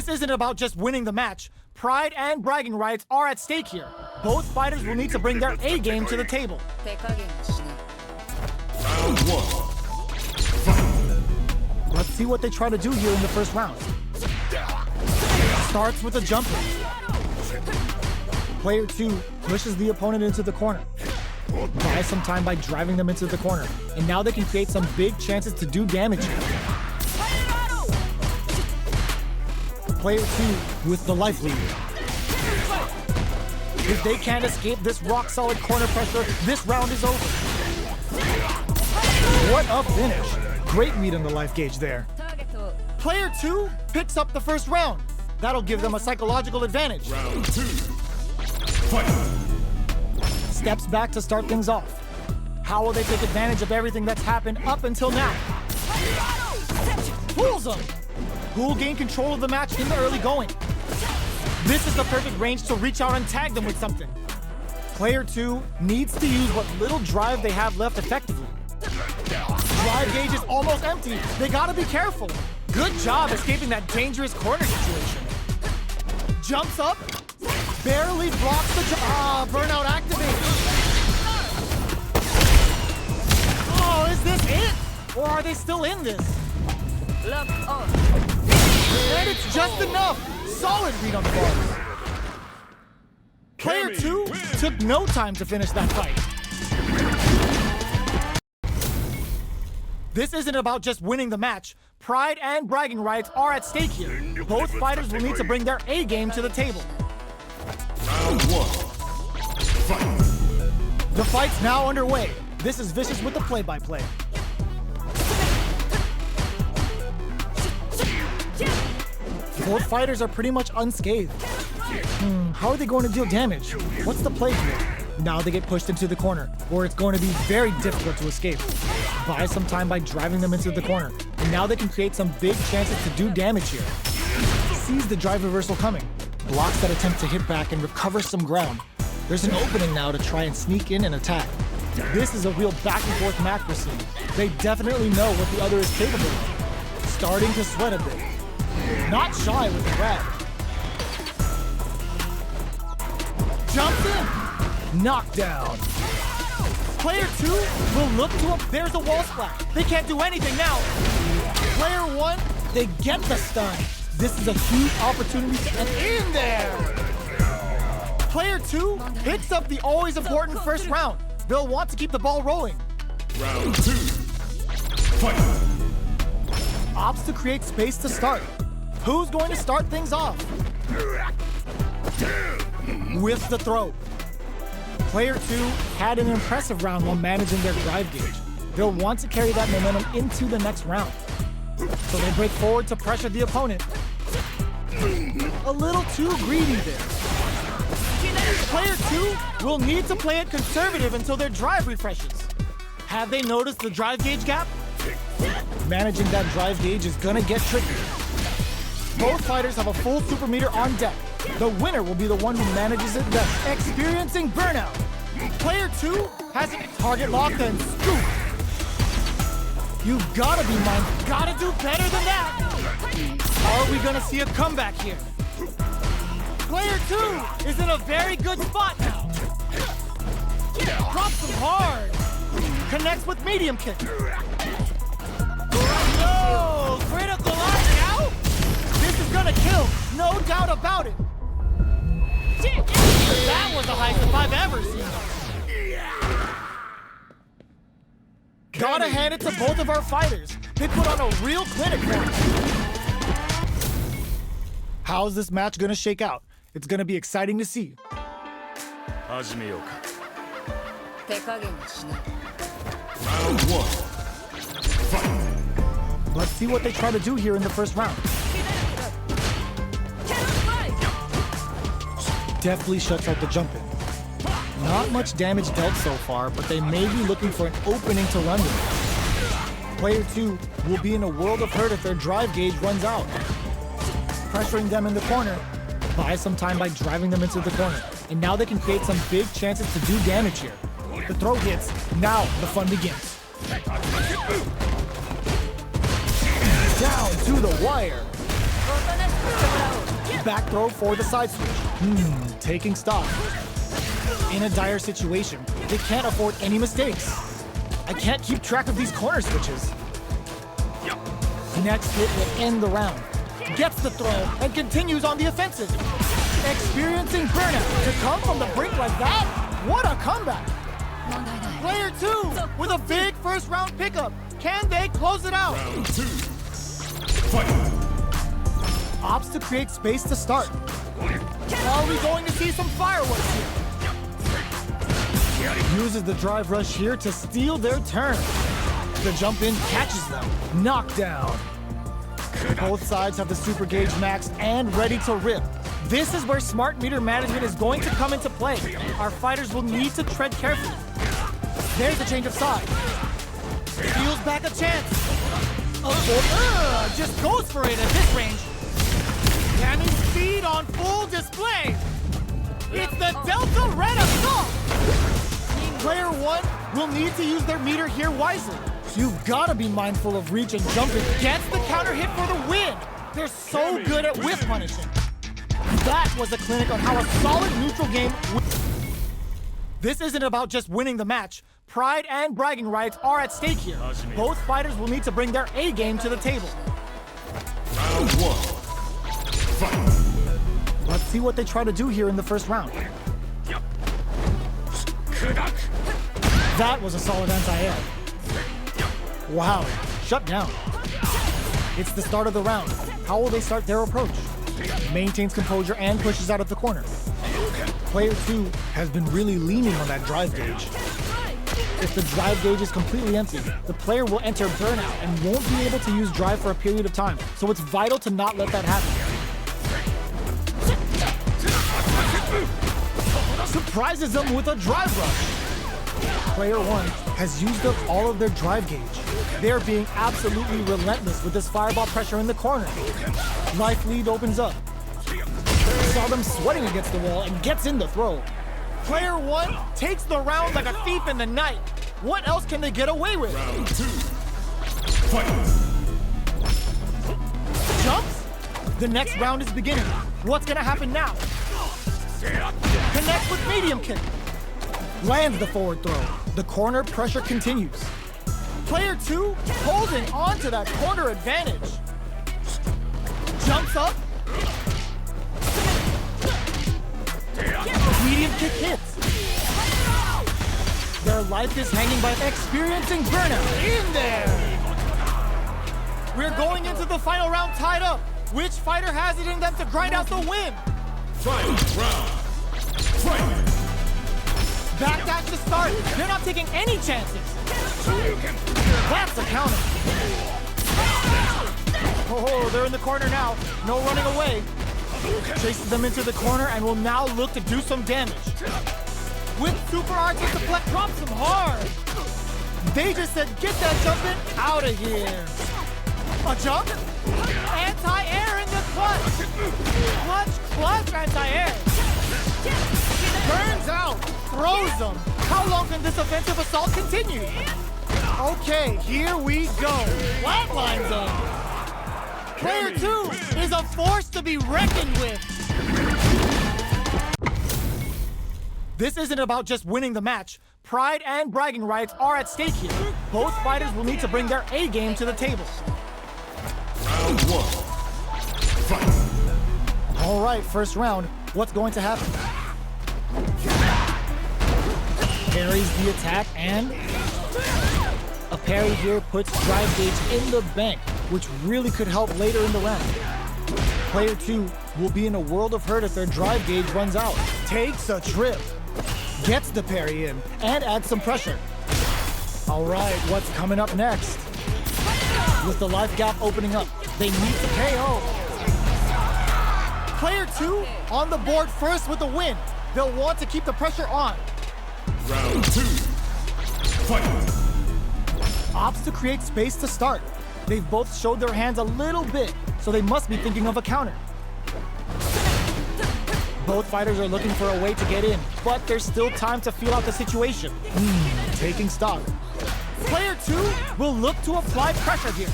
This isn't about just winning the match. Pride and bragging rights are at stake here. Both fighters will need to bring their A game to the table. Round one. Let's see what they try to do here in the first round. Starts with a jumper. Player 2 pushes the opponent into the corner. Buys some time by driving them into the corner. And now they can create some big chances to do damage here. Player 2 with the life lead. If they can't escape this rock-solid corner pressure, this round is over. What a finish. Great read on the life gauge there. Player 2 picks up the first round. That'll give them a psychological advantage. Round 2. Fight. Steps back to start things off. How will they take advantage of everything that's happened up until now? Fools them! Who will gain control of the match in the early going? This is the perfect range to reach out and tag them with something. Player 2 needs to use what little drive they have left effectively. Drive gauge is almost empty. They gotta be careful. Good job escaping that dangerous corner situation. Jumps up, barely blocks the jump. Burnout activated. Oh, is this it? Or are they still in this? And it's just enough. Solid read on the ball. Player 2 took no time to finish that fight. This isn't about just winning the match. Pride and bragging rights are at stake here. Both fighters will need to bring their A game to the table. Round 1. Fight. The fight's now underway. This is Vicious with the play-by-play. Both fighters are pretty much unscathed. How are they going to deal damage? What's the play here? Now they get pushed into the corner, where it's going to be very difficult to escape. Buy some time by driving them into the corner, and now they can create some big chances to do damage here. Sees the drive reversal coming, blocks that attempt to hit back and recovers some ground. There's an opening now to try and sneak in and attack. This is a real back and forth match we're seeing. They definitely know what the other is capable of. Starting to sweat a bit. Not shy with the grab. Jumps in. Knockdown. Player 2 will look to there's a wall splat. They can't do anything now. Player 1, they get the stun. This is a huge opportunity to get in there. Player 2 picks up the always important first round. They'll want to keep the ball rolling. Round 2. Fight. Opts to create space to start. Who's going to start things off? With the throw. Player 2 had an impressive round while managing their drive gauge. They'll want to carry that momentum into the next round. So they break forward to pressure the opponent. A little too greedy there. Player 2 will need to play it conservative until their drive refreshes. Have they noticed the drive gauge gap? Managing that drive gauge is gonna get tricky. Both fighters have a full super meter on deck. The winner will be the one who manages it best, experiencing burnout. Player 2 has a target locked and scoop. You've gotta be mine. Gotta do better than that. Are we gonna see a comeback here? Player 2 is in a very good spot now. Drops him hard. Connects with medium kick. No! Critical knockout! This is gonna kill, no doubt about it. That was the highest I've ever seen. Gotta hand it to both of our fighters. They put on a real clinic for us. How's this match gonna shake out? It's gonna be exciting to see. Round 1. Fight. Let's see what they try to do here in the first round. Deftly shuts out the jump in. Not much damage dealt so far, but they may be looking for an opening to run with. Player 2 will be in a world of hurt if their drive gauge runs out. Pressuring them in the corner, buy some time by driving them into the corner. And now they can create some big chances to do damage here. The throw hits, now the fun begins. Down to the wire. Back throw for the side switch. Taking stock. In a dire situation, they can't afford any mistakes. I can't keep track of these corner switches. Next hit will end the round. Gets the throw and continues on the offensive. Experiencing burnout to come from the brink like that? What a comeback! Player 2 with a big first round pickup. Can they close it out? Round 2. Fight. Opts to create space to start. Are we going to see some fireworks here? Uses the drive rush here to steal their turn. The jump in catches them. Knockdown. Both sides have the super gauge maxed and ready to rip. This is where smart meter management is going to come into play. Our fighters will need to tread carefully. There's a change of side. Steals back a chance. Just goes for it at this range. Cammy's speed on full display. It's the Delta Red Assault. Player 1 will need to use their meter here wisely. You've got to be mindful of reach and jumping. Gets the counter hit for the win. They're so good at whiff punishing. That was a clinic on how a solid neutral game. This isn't about just winning the match. Pride and bragging rights are at stake here. Both fighters will need to bring their A game to the table. Round 1. Fight. Let's see what they try to do here in the first round. That was a solid anti-air. Wow, shut down. It's the start of the round. How will they start their approach? Maintains composure and pushes out of the corner. Player 2 has been really leaning on that drive gauge. If the drive gauge is completely empty, the player will enter burnout and won't be able to use drive for a period of time, so it's vital to not let that happen. Surprises them with a drive rush. Player 1 has used up all of their drive gauge. They're being absolutely relentless with this fireball pressure in the corner. Life lead opens up. Saw them sweating against the wall and gets in the throw. Player 1 takes the round like a thief in the night. What else can they get away with? Round 2. Fight. Jumps? The next round is beginning. What's gonna happen now? Connects with medium kick. Lands the forward throw. The corner pressure continues. Player 2 holding on to that corner advantage. Jumps up. Medium kick hits. Their life is hanging by experiencing burnout. In there! We're going into the final round tied up. Which fighter has it in them to grind out the win? Final round. Fight. Backdash to start. They're not taking any chances. That's a counter. Oh, they're in the corner now. No running away. Chases them into the corner and will now look to do some damage. With super arts to deflect, drops them hard. They just said, get that jumping out of here. A jump? Anti-air in the clutch. Clutch, anti-air. Burns out, throws them. How long can this offensive assault continue? Okay, here we go. Flatlines them. Player 2 is a force to be reckoned with. This isn't about just winning the match. Pride and bragging rights are at stake here. Both fighters will need to bring their A game to the table. Round 1. Fight. All right, first round. What's going to happen? Parries the attack and a parry here puts drive gauge in the bank, which really could help later in the round. Player 2 will be in a world of hurt if their drive gauge runs out. Takes a trip, gets the parry in, and adds some pressure. All right, what's coming up next? With the life gap opening up, they need to KO. Player 2 on the board first with the win. They'll want to keep the pressure on. Round 2. Fight. Opts to create space to start. They've both showed their hands a little bit, so they must be thinking of a counter. Both fighters are looking for a way to get in, but there's still time to feel out the situation. Taking stock. Player 2 will look to apply pressure here.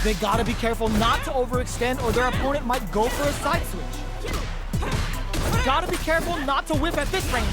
They gotta be careful not to overextend or their opponent might go for a side switch. Gotta be careful not to whip at this range.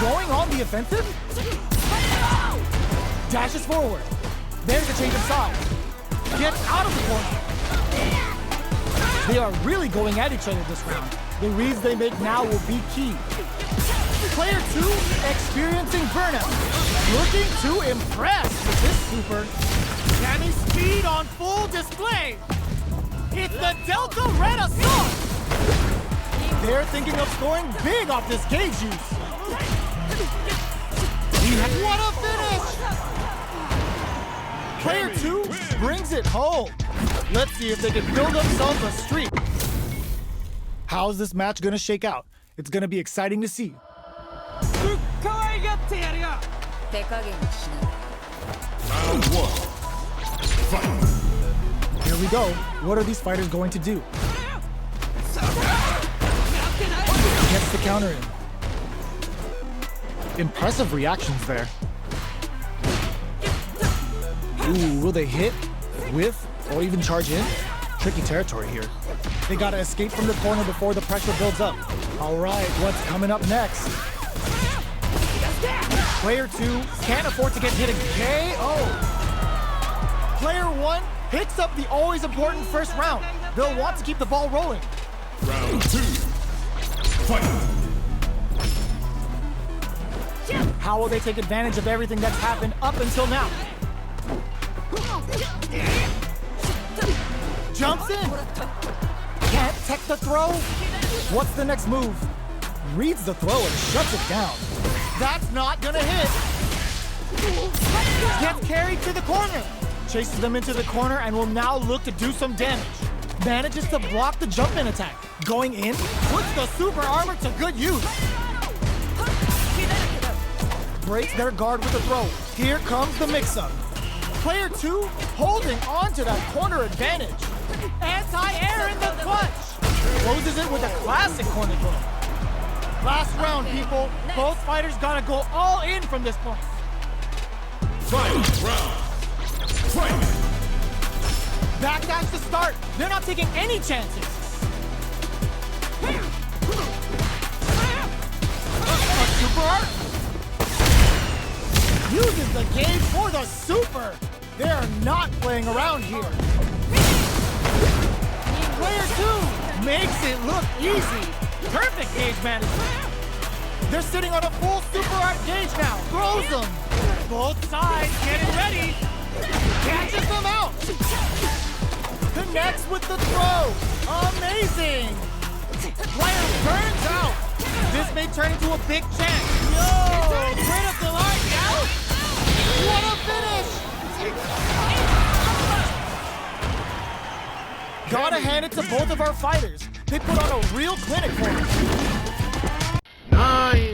Going on the offensive? Dashes forward. There's a change of sides. Gets out of the corner. They are really going at each other this round. The reads they make now will be key. Player 2 experiencing burnout. Looking to impress with this super. Cammy's speed on full display. It's the Delta Red Assault. They're thinking of scoring big off this gauge use. What a finish! Player 2 brings it home. Let's see if they can build themselves a streak. How's this match gonna shake out? It's gonna be exciting to see. Round 1. Fight. Here we go. What are these fighters going to do? Gets the counter in. Impressive reactions there. Ooh, will they hit, whiff, or even charge in? Tricky territory here. They gotta escape from the corner before the pressure builds up. All right, what's coming up next? Player 2 can't afford to get hit again. Oh! Player 1 picks up the always important first round. They'll want to keep the ball rolling. Round 2. Fight. How will they take advantage of everything that's happened up until now? Jumps in. Can't tech the throw. What's the next move? Reads the throw and shuts it down. That's not gonna hit. Gets carried to the corner. Chases them into the corner and will now look to do some damage. Manages to block the jump-in attack. Going in, puts the super armor to good use. Breaks their guard with a throw. Here comes the mix-up. Player 2 holding on to that corner advantage. Anti-air in the clutch. Closes it with a classic corner throw. Last round, people. Both fighters gotta go all in from this point. Final round. Fight. Backdash to start. They're not taking any chances. A super art. Uses the gauge for the super. They are not playing around here. Player 2 makes it look easy. Perfect gauge management. They're sitting on a full super art gauge now. Throws them. Both sides getting ready. Catches them out. Connects with the throw. Amazing. Player burns out. This may turn into a big chance. Yo, critical art out. What a finish. Gotta hand it to both of our fighters. They put on a real clinic for us. Nice.